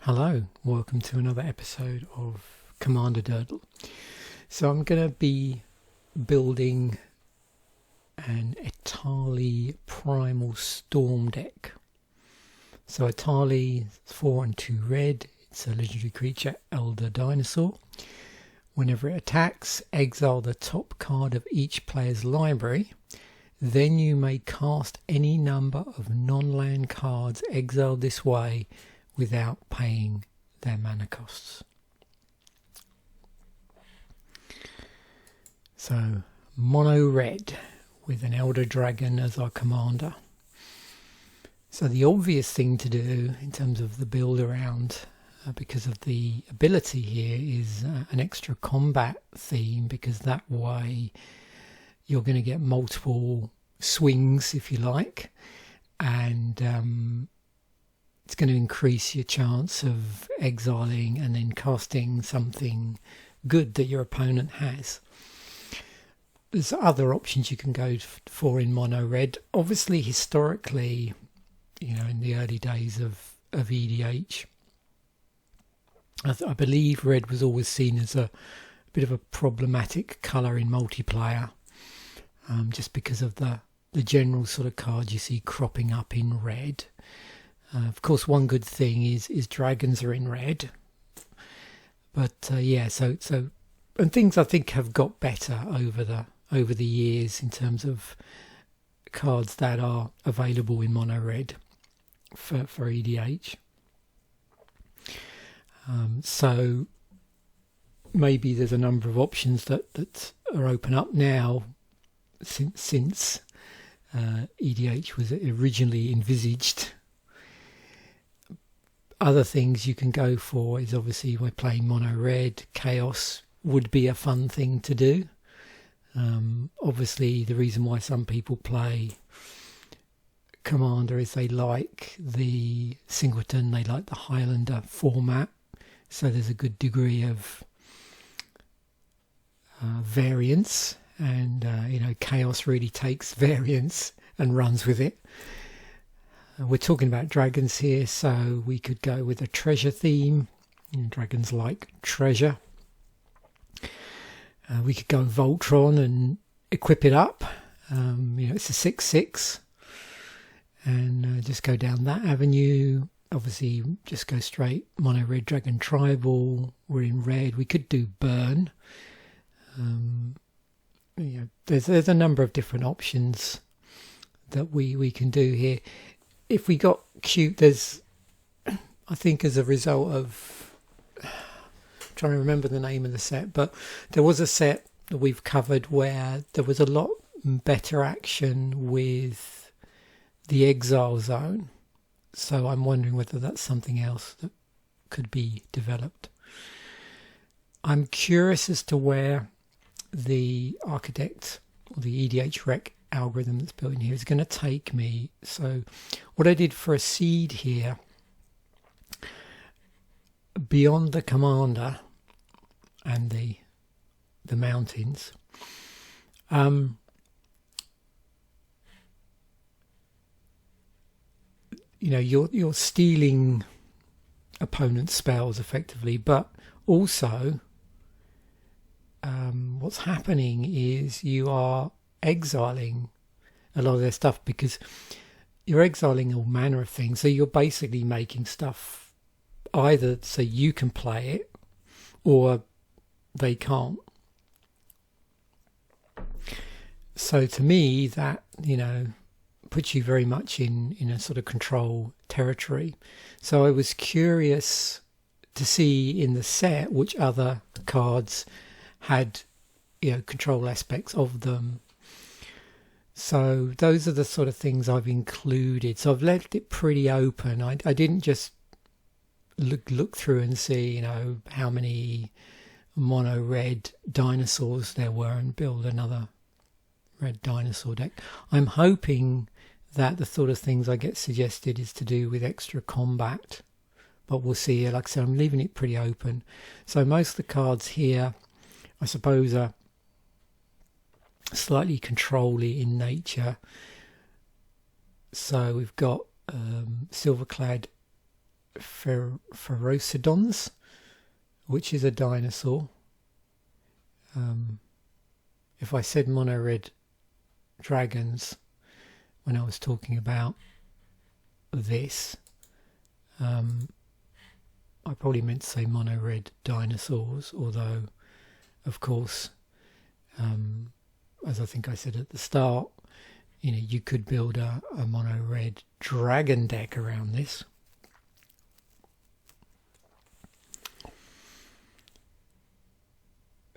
Hello, welcome to another episode of Commander Durdle. So I'm going to be building an Etali Primal Storm deck. So Etali is 4 and 2 red, it's a legendary creature, Elder Dinosaur. Whenever it attacks, exile the top card of each player's library. Then you may cast any number of non-land cards exiled this way without paying their mana costs. So, mono red with an Elder Dragon as our commander. So the obvious thing to do in terms of the build around, because of the ability here, is an extra combat theme, because that way you're going to get multiple swings, if you like, and it's going to increase your chance of exiling and then casting something good that your opponent has. There's other options you can go for in mono red. Obviously, historically, in the early days of EDH, I believe red was always seen as a bit of a problematic colour in multiplayer, just because of the general sort of cards you see cropping up in red. Of course, one good thing is dragons are in red, but so and things I think have got better over the years in terms of cards that are available in mono red for EDH. So maybe there's a number of options that are open up now since EDH was originally envisaged. Other things you can go for is, obviously, we're playing mono red. Chaos would be a fun thing to do. Obviously, the reason why some people play Commander is they like the Singleton, they like the Highlander format. So there's a good degree of variance, and Chaos really takes variance and runs with it. We're talking about dragons here, so we could go with a treasure theme. Dragons like treasure. We could go Voltron and equip it up. It's a 6/6, and just go down that avenue. Obviously, just go straight mono red dragon tribal. We're in red. We could do burn. There's a number of different options that we can do here. If we got cute, there's, I think, as a result of trying to remember the name of the set, but there was a set that we've covered where there was a lot better action with the exile zone. So I'm wondering whether that's something else that could be developed. I'm curious as to where the architect or the EDH rec algorithm that's built in here is going to take me. So what I did for a seed here, beyond the commander and the mountains, you're stealing opponent's spells effectively, but also what's happening is you are exiling a lot of their stuff, because you're exiling all manner of things. So you're basically making stuff either so you can play it or they can't. So to me, that puts you very much in a sort of control territory. So I was curious to see in the set which other cards had control aspects of them. So those are the sort of things I've included. So I've left it pretty open. I didn't just look through and see how many mono red dinosaurs there were and build another red dinosaur deck. I'm hoping that the sort of things I get suggested is to do with extra combat, but we'll see. Like I said, I'm leaving it pretty open. So most of the cards here, I suppose, are slightly control-y in nature. So we've got Silverclad Ferocidons, which is a dinosaur. If I said mono red dragons when I was talking about this, I probably meant to say mono red dinosaurs, although of course, as I think I said at the start, you know, you could build a mono red dragon deck around this.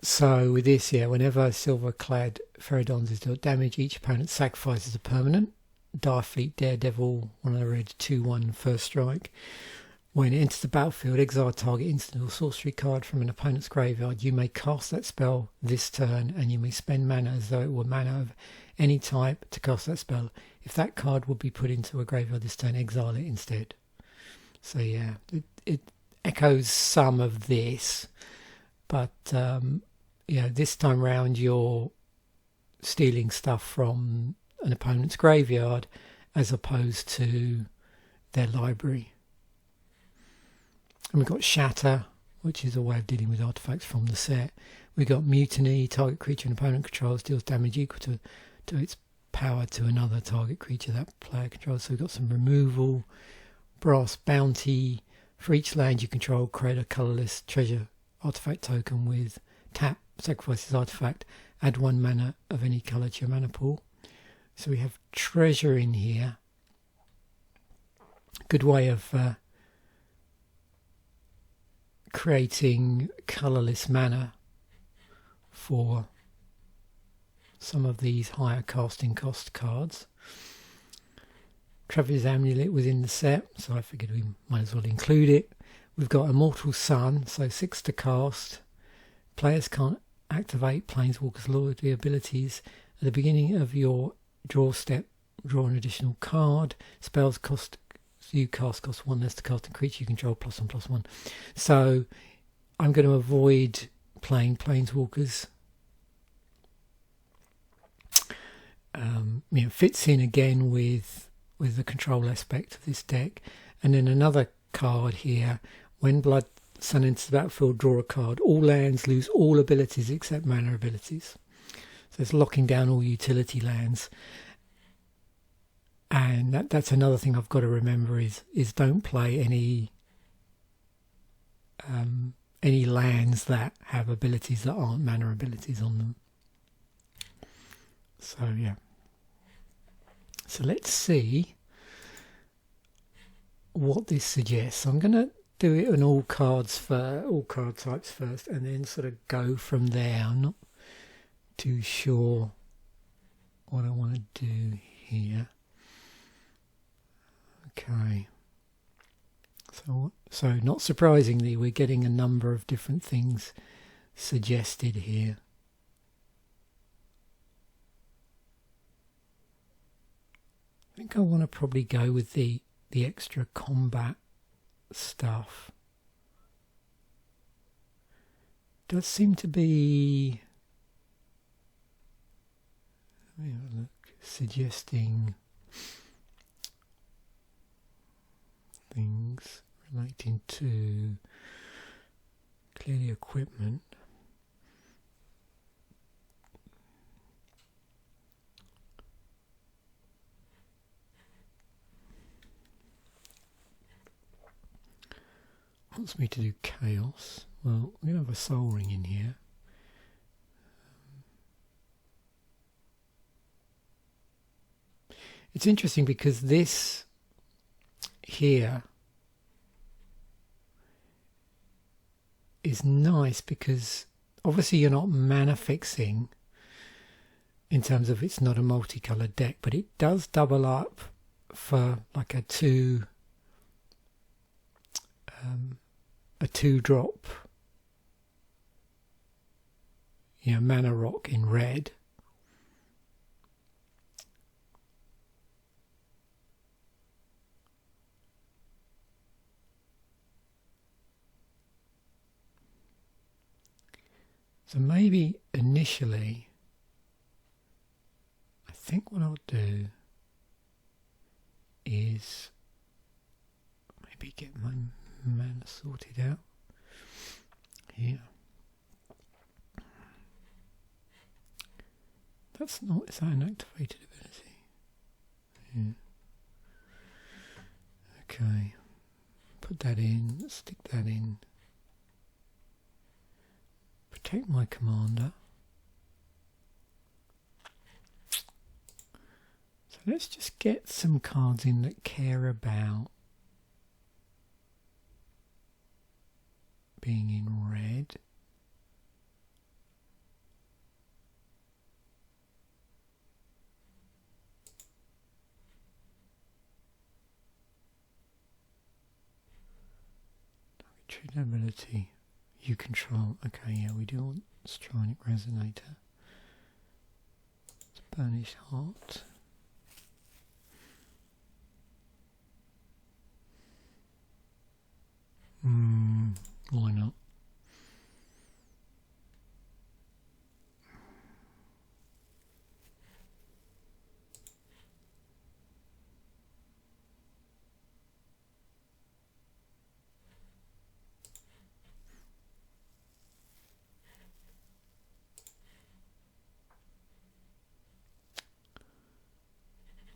So with this, yeah, whenever silver-clad Ferodons is dealt damage, each opponent sacrifices a permanent. Direfleet Daredevil, one of the red 2/1 first strike. When it enters the battlefield, exile a target instant or sorcery card from an opponent's graveyard. You may cast that spell this turn, and you may spend mana as though it were mana of any type to cast that spell. If that card would be put into a graveyard this turn, exile it instead. So yeah, it echoes some of this, but yeah, this time round you're stealing stuff from an opponent's graveyard as opposed to their library. And we've got Shatter, which is a way of dealing with artifacts from the set. We've got Mutiny, target creature an opponent controls deals damage equal to its power to another target creature that player controls. So we've got some removal. Brass Bounty, for each land you control, create a colourless treasure artifact token with tap, sacrifice this artifact, add 1 mana of any colour to your mana pool. So we have treasure in here. Good way of creating colourless mana for some of these higher casting cost cards. Traveler's Amulet within the set, so I figured we might as well include it. We've got Immortal Sun, so 6 to cast. Players can't activate Planeswalker's loyalty abilities. At the beginning of your draw step, draw an additional card. Spells cost you cast cost 1 less to cast a creature you control, +1/+1. So I'm going to avoid playing Planeswalkers. You know, fits in again with the control aspect of this deck. And then another card here, when Blood Sun enters the battlefield, draw a card. All lands lose all abilities except mana abilities. So it's locking down all utility lands. And that's another thing I've got to remember is don't play any lands that have abilities that aren't mana abilities on them. So yeah. So let's see what this suggests. I'm going to do it on all card types first, and then sort of go from there. I'm not too sure what I want to do here. Okay. So not surprisingly, we're getting a number of different things suggested here. I think I want to probably go with the extra combat stuff. Does seem to be, let me have a look, suggesting things relating to clearly equipment. Wants me to do chaos. Well, we're going to have a soul ring in here. It's interesting because this here is nice because obviously you're not mana fixing in terms of it's not a multicolored deck, but it does double up for like a 2-drop, you know, mana rock in red. So maybe initially, I think what I'll do is be getting my mana sorted out here. Is that an activated ability? Yeah. Okay. Put that in, stick that in. Protect my commander. So let's just get some cards in that care about being in red. Trade ability. You control. Okay, yeah, we do want Strionic Resonator. It's Burnished Hart. Why not?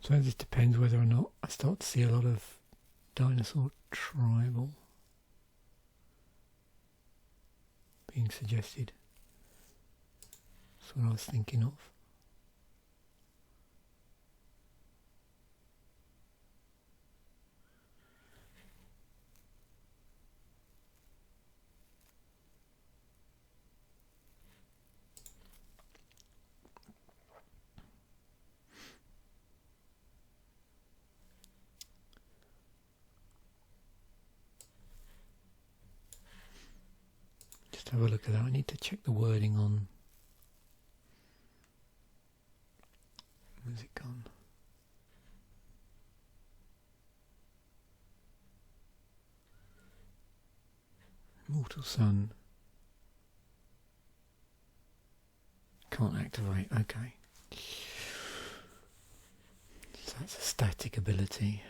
So this depends whether or not I start to see a lot of dinosaur tribal being suggested. That's what I was thinking of. Have a look at that. I need to check the wording on. Where's it gone? Mortal Sun. Can't activate. Okay. So that's a static ability.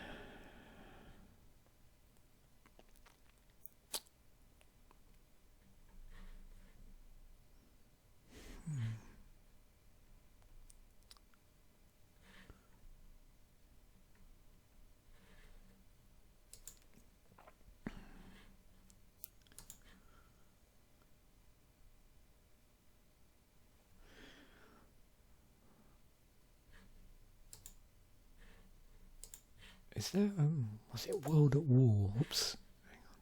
Is there, was it World at War? Oops. Hang on.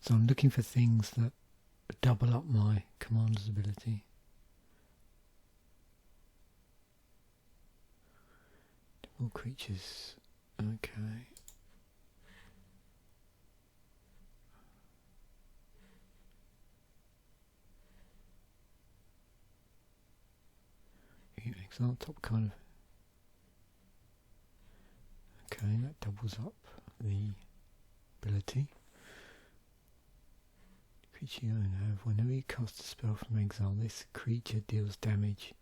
So I'm looking for things that double up my commander's ability. All creatures. Okay. Exile top kind of. Okay, that doubles up the ability. Creature you don't have. Whenever you cast a spell from exile, this creature deals damage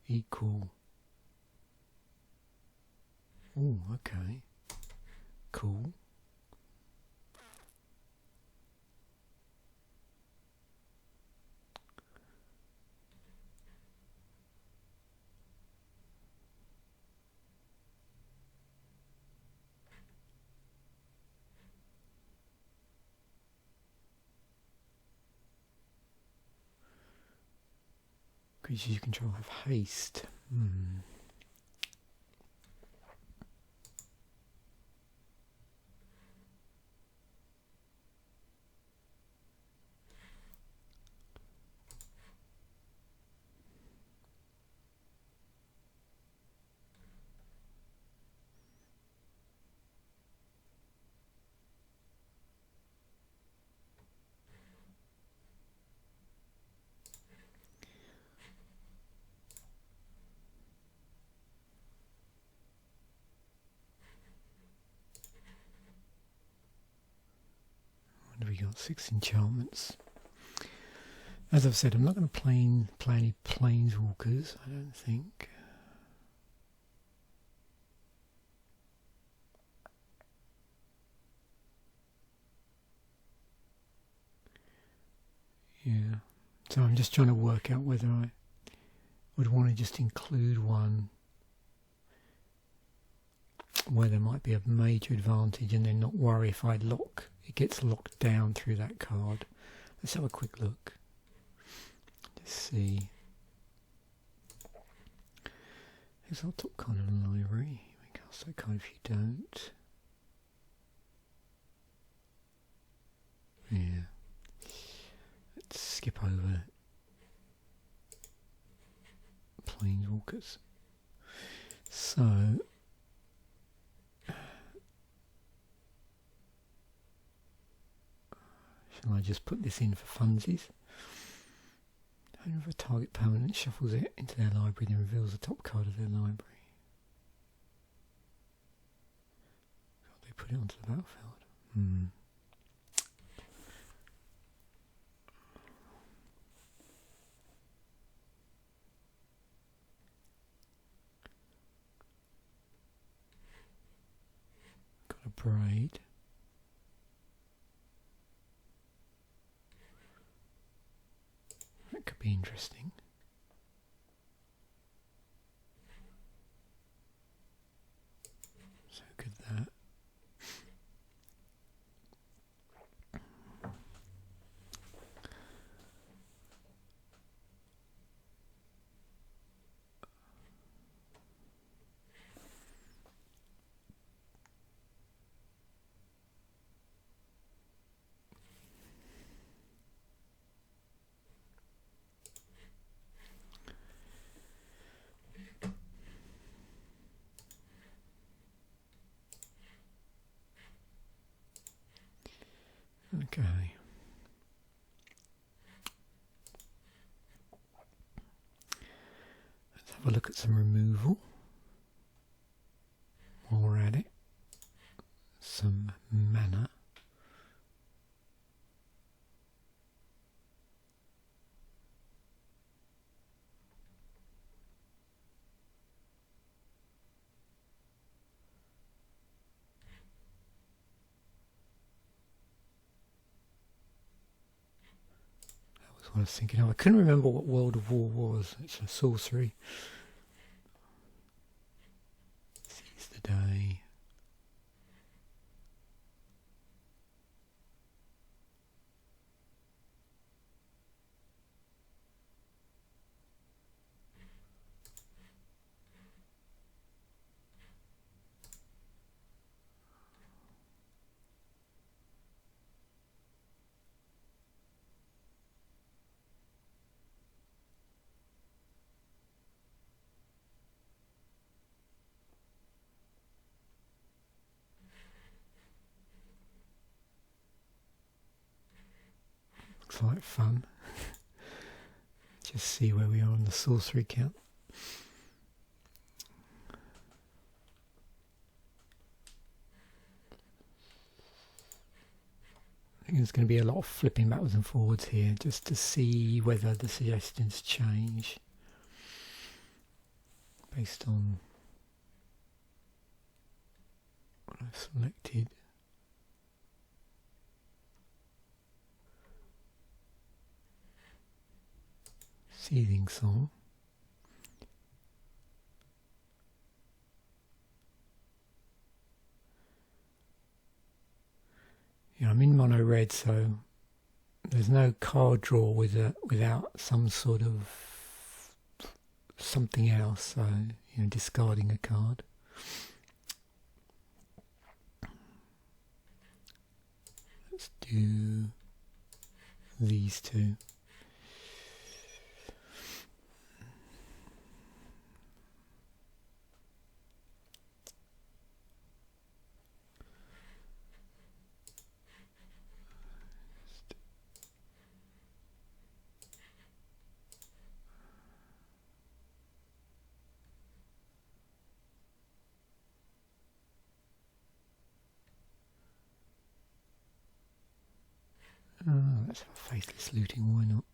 equal. Oh, okay. Cool. Creatures you control have haste. We got 6 enchantments. As I've said, I'm not going to play any Planeswalkers, I don't think. Yeah, so I'm just trying to work out whether I would want to just include one where there might be a major advantage and then not worry if it gets locked down through that card. Let's have a quick look. Let's see. Here's our top card of the library. You may cast that card if you don't. Yeah. Let's skip over Planeswalkers. So shall I just put this in for funsies? Whenever a target permanent shuffles it into their library, then reveals the top card of their library. They put it onto the battlefield. Got a Abrade. That could be interesting. So could that. Okay. Let's have a look at some removal while we're at it. Some mana. I was thinking of. I couldn't remember what World of War was. It's a sorcery. Seize the day. Looks like fun. Just see where we are on the sorcery count. I think there's going to be a lot of flipping backwards and forwards here just to see whether the suggestions change based on what I've selected. Seething Song. Yeah, I'm in mono red, so there's no card draw without some sort of something else. So discarding a card. Let's do these two. Let's have a Faithless Looting, why not?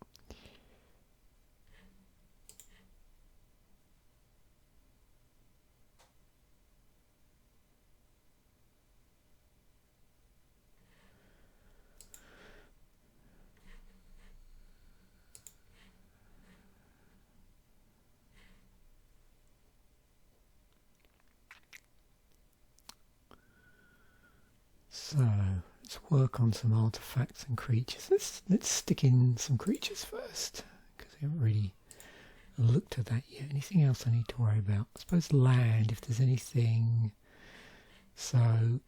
So let's work on some artifacts and creatures. Let's stick in some creatures first, because we haven't really looked at that yet. Anything else I need to worry about? I suppose land, if there's anything. So I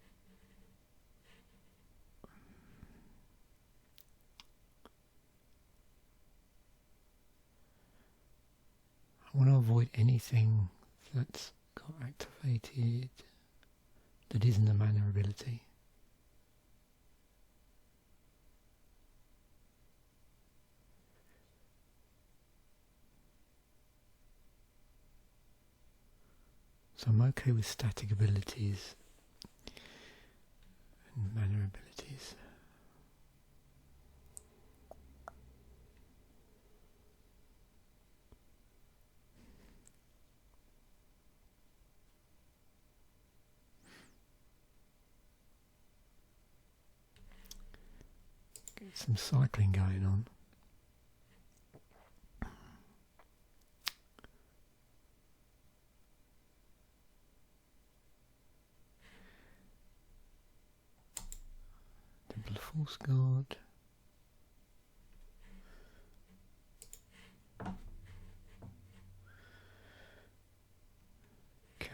want to avoid anything that's got activated that isn't a mana ability. So I'm okay with static abilities and mana abilities. Get some cycling going on. False God. Okay.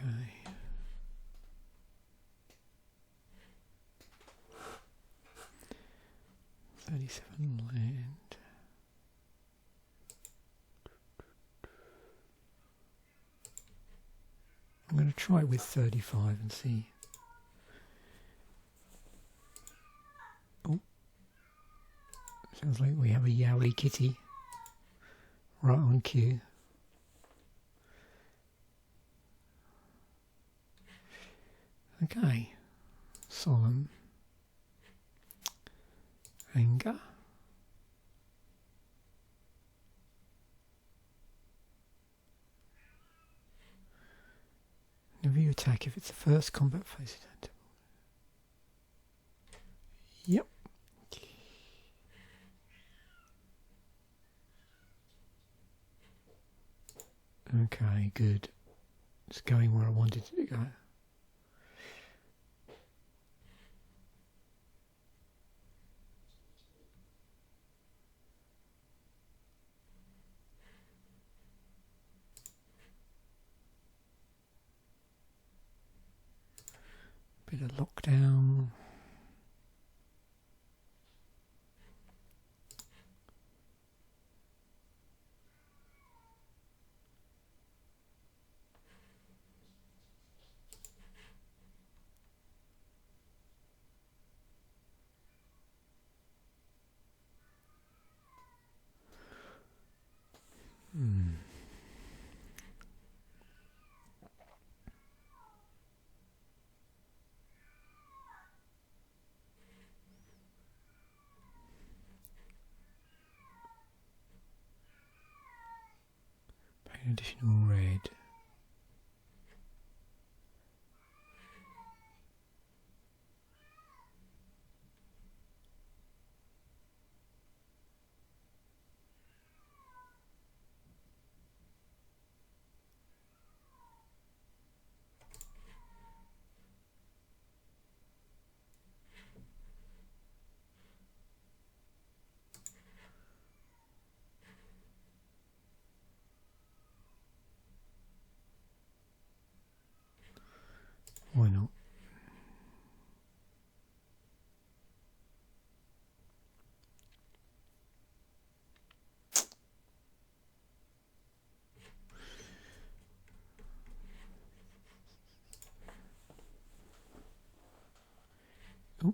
$37 land. I'm going to try it with 35 and see. Sounds like we have a Yowly kitty right on cue. Okay. Solemn. Anger. Never you attack if it's the first combat phase. Yep. Okay, good. It's going where I wanted it to go. Bit of lockdown. Additional red. Why not? Oh,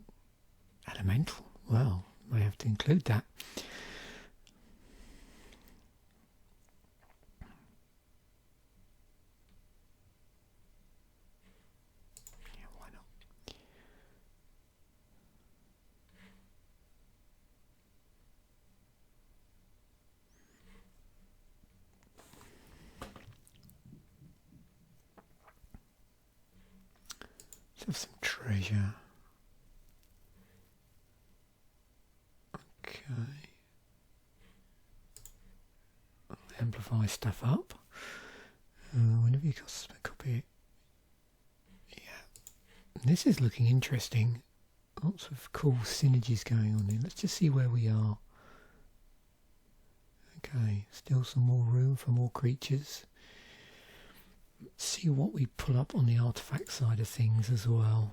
elemental. Well, I have to include that. Let's have some treasure. Okay. I'll amplify stuff up. Whenever you copy it. Yeah. This is looking interesting. Lots of cool synergies going on here. Let's just see where we are. Okay, still some more room for more creatures. Let's see what we pull up on the artifact side of things as well.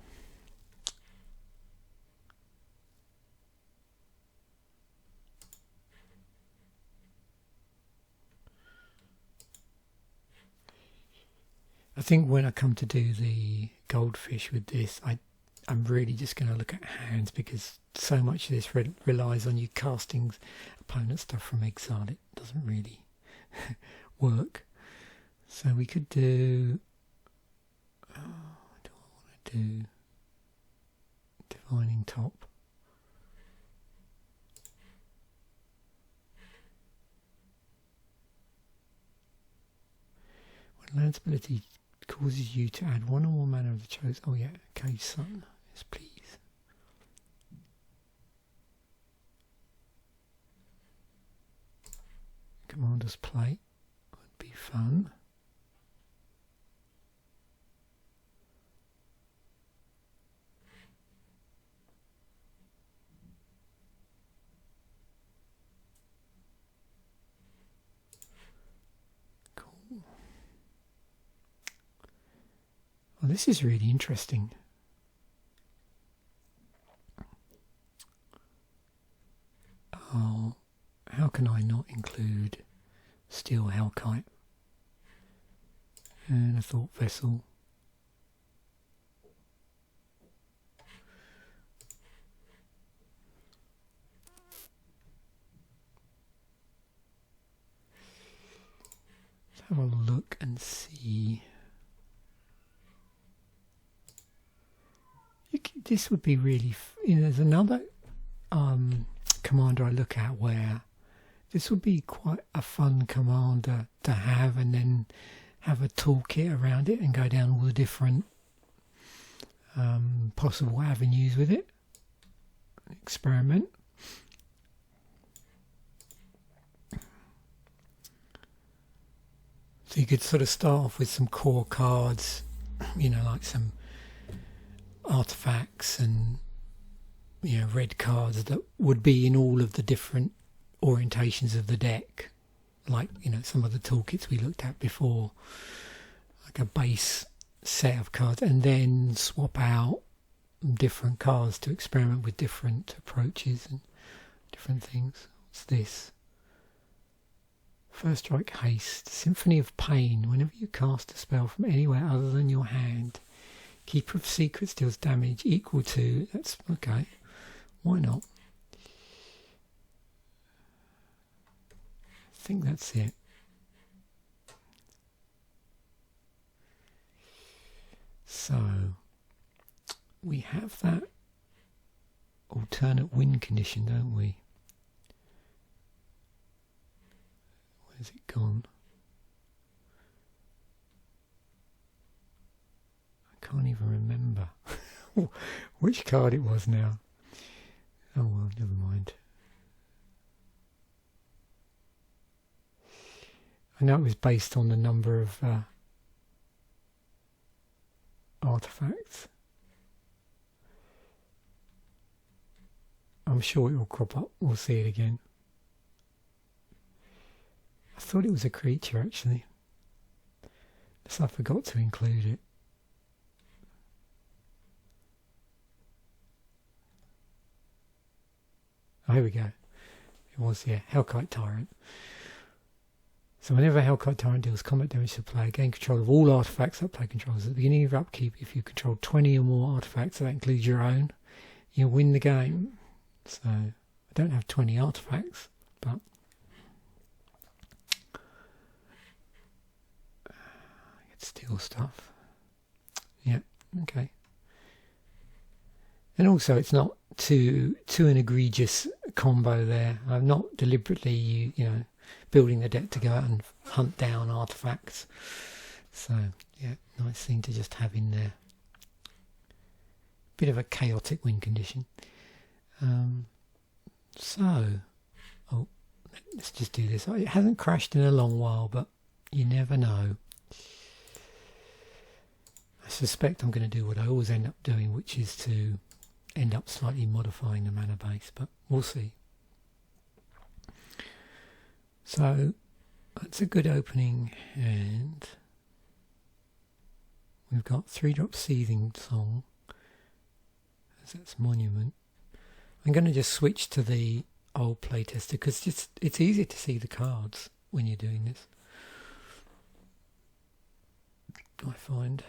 I think when I come to do the goldfish with this, I'm really just going to look at hands, because so much of this relies on you casting opponent stuff from exile. It doesn't really work. So we could do... what do I want to do? Divining Top. When land's ability causes you to add one or more mana of the chosen... Oh yeah, okay, Sun. Yes, please. Commander's Plate would be fun. Cool. Well, this is really interesting. Oh, how can I not include Steel Hellkite and a Thought Vessel? Let's have a look and see. This would be really, there's another commander I look at where this would be quite a fun commander to have, and then have a toolkit around it and go down all the different possible avenues with it. Experiment. So you could sort of start off with some core cards, like some artifacts and red cards that would be in all of the different orientations of the deck, like some of the toolkits we looked at before, like a base set of cards, and then swap out different cards to experiment with different approaches and different things. What's this? First Strike Haste, Symphony of Pain. Whenever you cast a spell from anywhere other than your hand, Keeper of Secrets deals damage equal to... That's okay. Why not? I think that's it. So we have that alternate win condition, don't we? Where's it gone? I can't even remember which card it was now. Oh well, never mind. I know it was based on the number of artifacts. I'm sure it will crop up. We'll see it again. I thought it was a creature actually. So I forgot to include it. Oh, here we go. It was, yeah, Hellkite Tyrant. So whenever Hellkite Tyrant deals combat damage to the player, gain control of all artifacts that player controls. At the beginning of your upkeep, if you control 20 or more artifacts, that includes your own, you'll win the game. So I don't have 20 artifacts, but I get steal stuff. Yeah, okay. And also it's not too an egregious combo there. I'm not deliberately, building the deck to go out and hunt down artifacts. So, yeah, nice thing to just have in there. Bit of a chaotic win condition. Let's just do this. It hasn't crashed in a long while, but you never know. I suspect I'm going to do what I always end up doing, which is to end up slightly modifying the mana base, but we'll see. So that's a good opening hand. We've got 3-drop Seething Song, as that's Monument. I'm going to just switch to the old playtester because it's easier to see the cards when you're doing this, I find.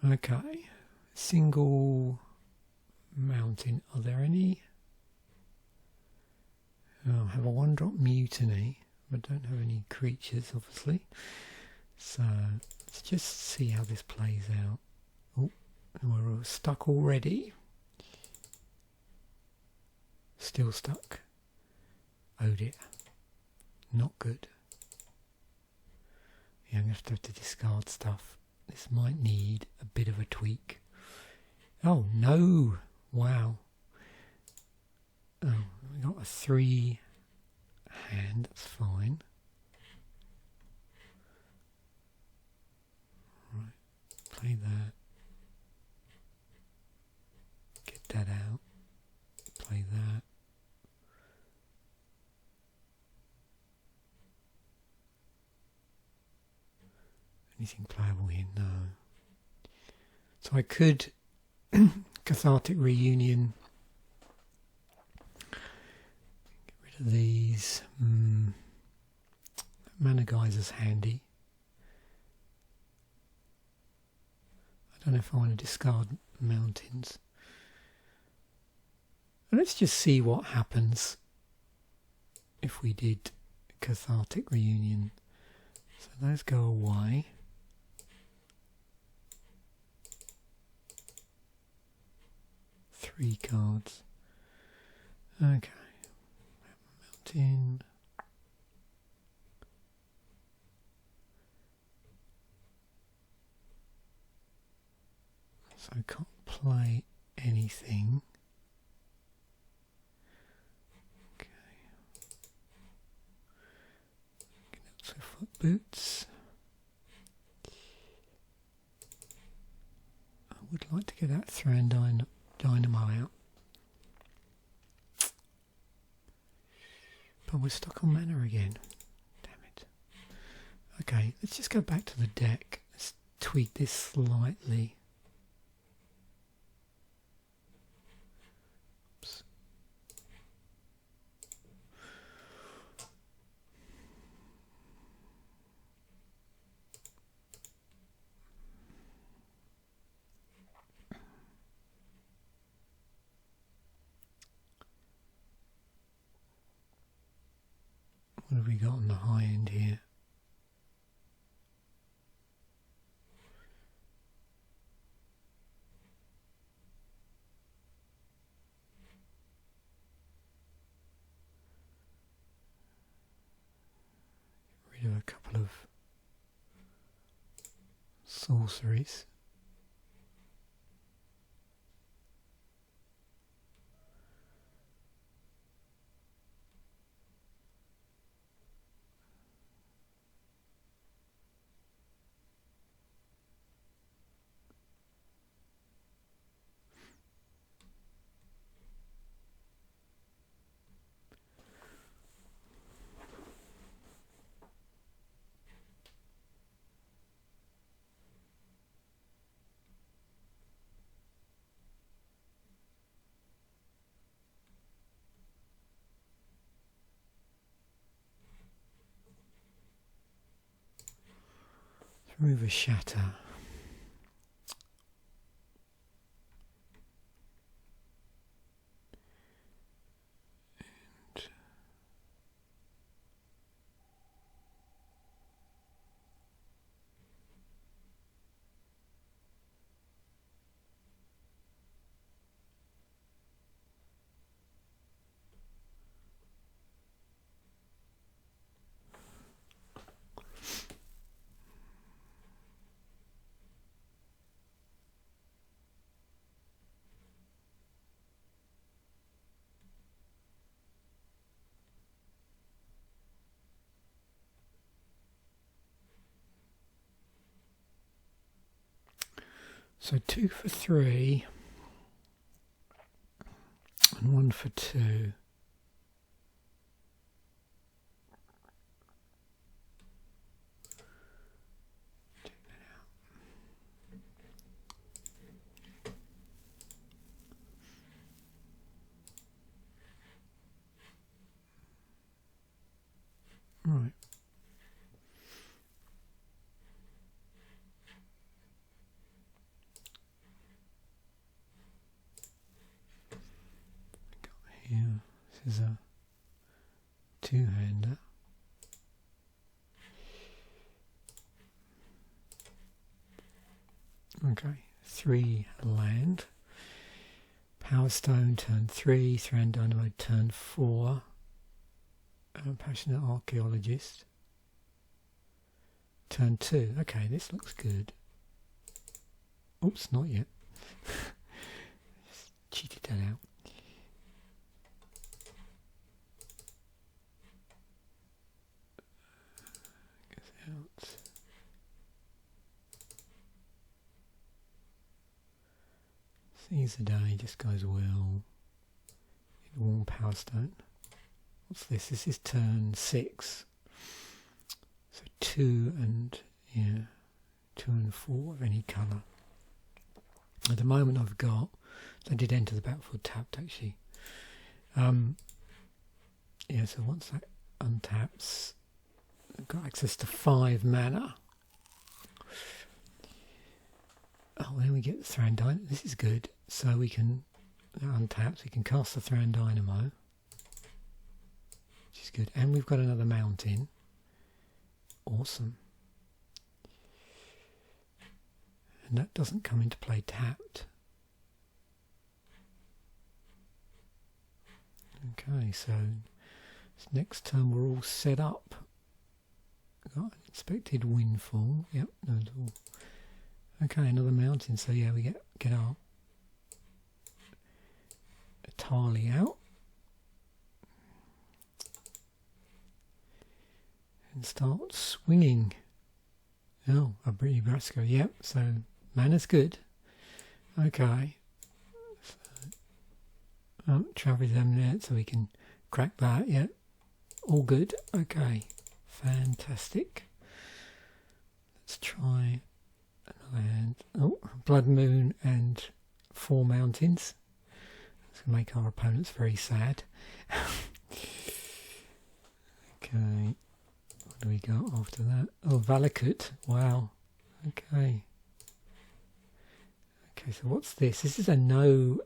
Okay, single mountain. Are there any? Oh, I have a 1-drop Mutiny. I don't have any creatures, obviously. So let's just see how this plays out. Oh, we're all stuck already. Still stuck. Oh dear. Not good. Yeah, I'm going to have to discard stuff. This might need a bit of a tweak. Oh no! Wow. Oh, we got a 3 hand, that's fine. Right, play that. Get that out. Play that. Anything playable here? No. So I could Cathartic Reunion. Get rid of these. Mana Geyser's handy. I don't know if I want to discard mountains. Let's just see what happens if we did Cathartic Reunion. So those go away. Three cards. Okay. Mountain. So I can't play anything. Okay. So foot boots. I would like to get that Thran Dynamo out. But we're stuck on mana again. Damn it. Okay, let's just go back to the deck. Let's tweak this slightly. Oops. What have we got on the high end here? Get rid of a couple of sorceries. Remove a shatter. And So 2 for 3 and 1 for 2. Right. Here, this is a two-hander. Okay, 3 land. Power Stone turn 3, Thran Dynamo turn 4. Passionate Archaeologist. Turn 2. Okay, this looks good. Oops, not yet. Just cheated that out. Goes out. Seize the day, just goes well. Warm Power Stone. What's this? This is turn 6. So 2 and 2 and 4 of any colour. At the moment I've got, I did enter the battlefield tapped actually. Yeah, so once that untaps, I've got access to 5 mana. Oh, then we get the Thran Dynamo. This is good. So we can, that untaps, we can cast the Thran Dynamo. Which is good. And we've got another mountain. Awesome. And that doesn't come into play tapped. Okay, so next turn we're all set up. Got an expected windfall. Yep, no, it's all. Okay, another mountain. So yeah, we get our Etali out. And start swinging. Oh, a Brittany Brasco. Yep, so mana's good. Okay. So, Travis Eminent, so we can crack that. Yep. All good. Okay. Fantastic. Let's try another hand. Oh, Blood Moon and 4 mountains. It's going to make our opponents very sad. Okay. What do we got after that? Oh, Valakut. Wow. Okay. Okay, so what's this? This is a no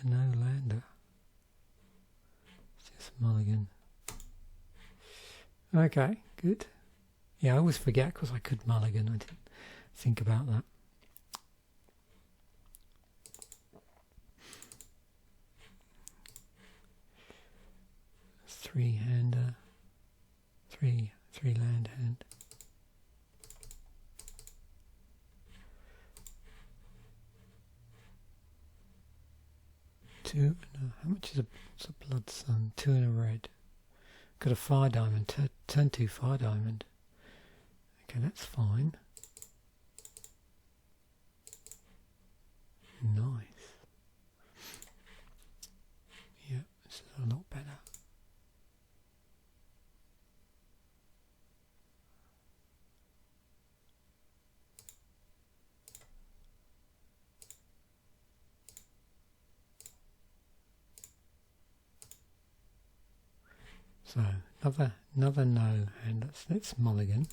lander. It's just mulligan. Okay, good. Yeah, I always forget because I could mulligan. I didn't think about that. Three-hander. Three land hand. Two. No, how much is what's a blood sun? 2 and a red. Got a fire diamond. Turn 2 fire diamond. Okay, that's fine. Nice. Yeah, this is a lot better. So another no, and let's mulligan.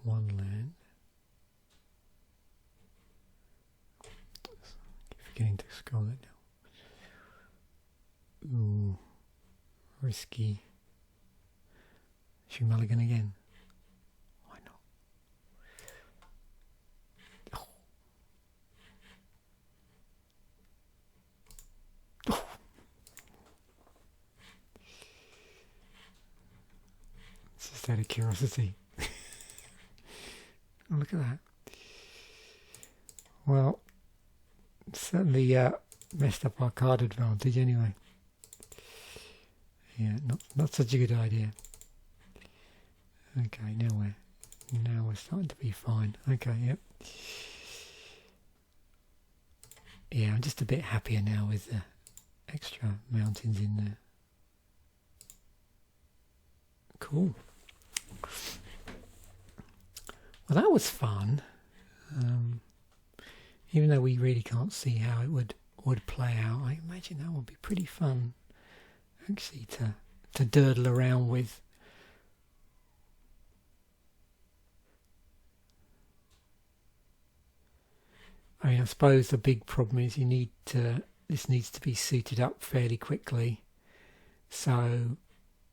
1 land. Keep forgetting to scroll it now. Ooh, risky. Should we mulligan again? Why not? Oh. Oh. Just out of curiosity. Oh, look at that. Well, certainly messed up our card advantage anyway. Yeah, not such a good idea. Okay, now Now we're starting to be fine. Okay, yep. Yeah, I'm just a bit happier now with the extra mountains in there. Cool. Well, that was fun. Even though we really can't see how it would play out, I imagine that would be pretty fun, actually, to durdle around with. I mean, I suppose the big problem is this needs to be suited up fairly quickly. So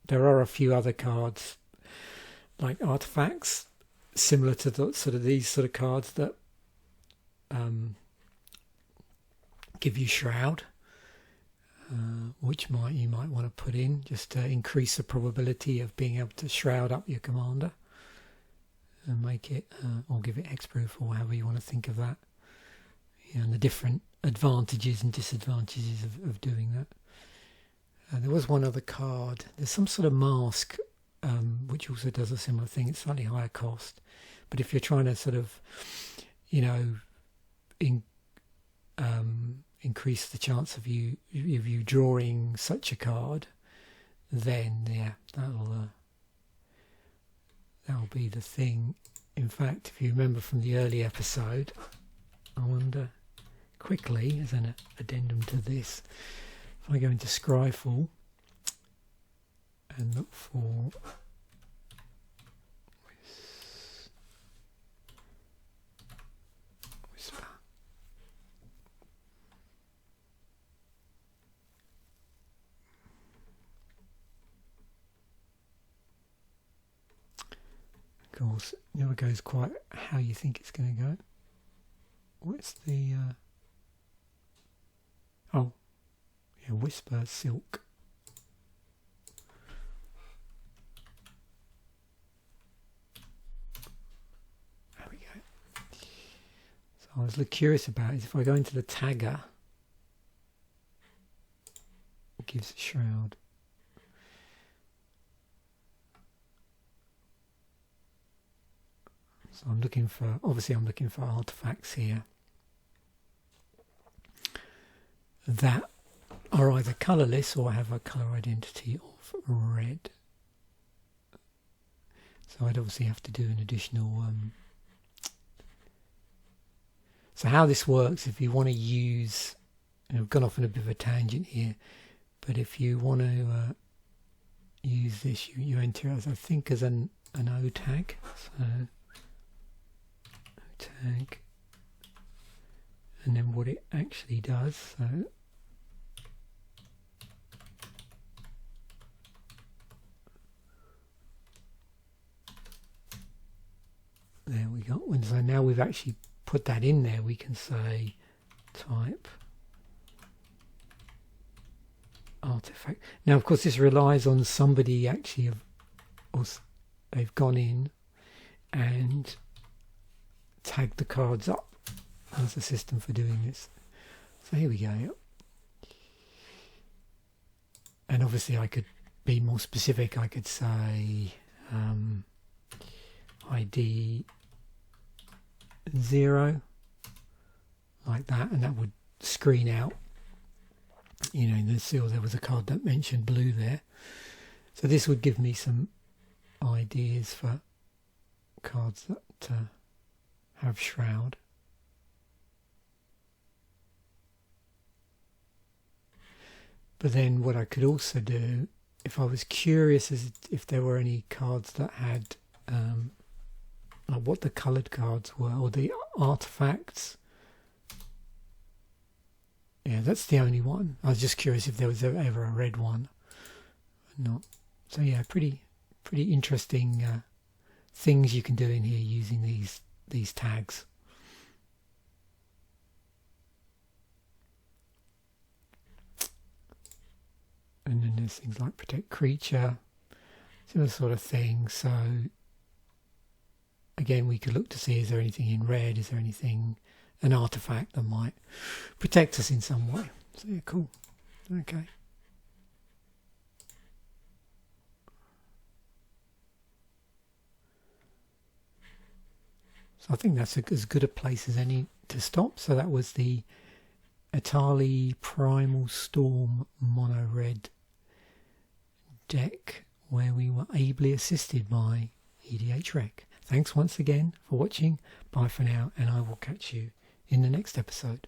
there are a few other cards, like artifacts, similar to the sort of these sort of cards that give you Shroud, which you might want to put in just to increase the probability of being able to shroud up your commander and make it, or give it hexproof, or however you want to think of that. And the different advantages and disadvantages of doing that. There was one other card. There's some sort of mask which also does a similar thing. It's slightly higher cost, but if you're trying to sort of, increase the chance of you drawing such a card, then yeah, that'll be the thing. In fact, if you remember from the early episode, I wonder, quickly, as an addendum to this, if I go into Scryfall and look for Whisper. Of course, it never goes quite how you think it's going to go. What's the oh yeah, Whisper Silk. There we go. So I was curious about is if I go into the tagger, it gives a shroud. So I'm looking for artifacts here that are either colourless or have a colour identity of red. So I'd obviously have to do an additional... So how this works, if you want to use... And I've gone off on a bit of a tangent here, but if you want to use this, you enter it as, I think, as an O tag. So O tag. And then what it actually does, so... There we go. And so now we've actually put that in there, we can say type artifact. Now, of course, this relies on somebody actually they've gone in and tagged the cards up. There's a system for doing this. So here we go. And obviously I could be more specific. I could say ID 0, like that, and that would screen out, in the seal there was a card that mentioned blue there. So this would give me some ideas for cards that have Shroud. But then what I could also do, if I was curious as if there were any cards that had like what the coloured cards were, or the artifacts. Yeah, that's the only one. I was just curious if there was ever a red one. Not. So yeah, pretty interesting things you can do in here using these tags. And then there's things like protect creature, similar sort of thing. So again, we could look to see, is there anything in red? Is there anything, an artifact that might protect us in some way? So yeah, cool. Okay. So I think that's as good a place as any to stop. So that was the Etali Primal Storm mono red deck, where we were ably assisted by EDH Rec. Thanks once again for watching. Bye for now, and I will catch you in the next episode.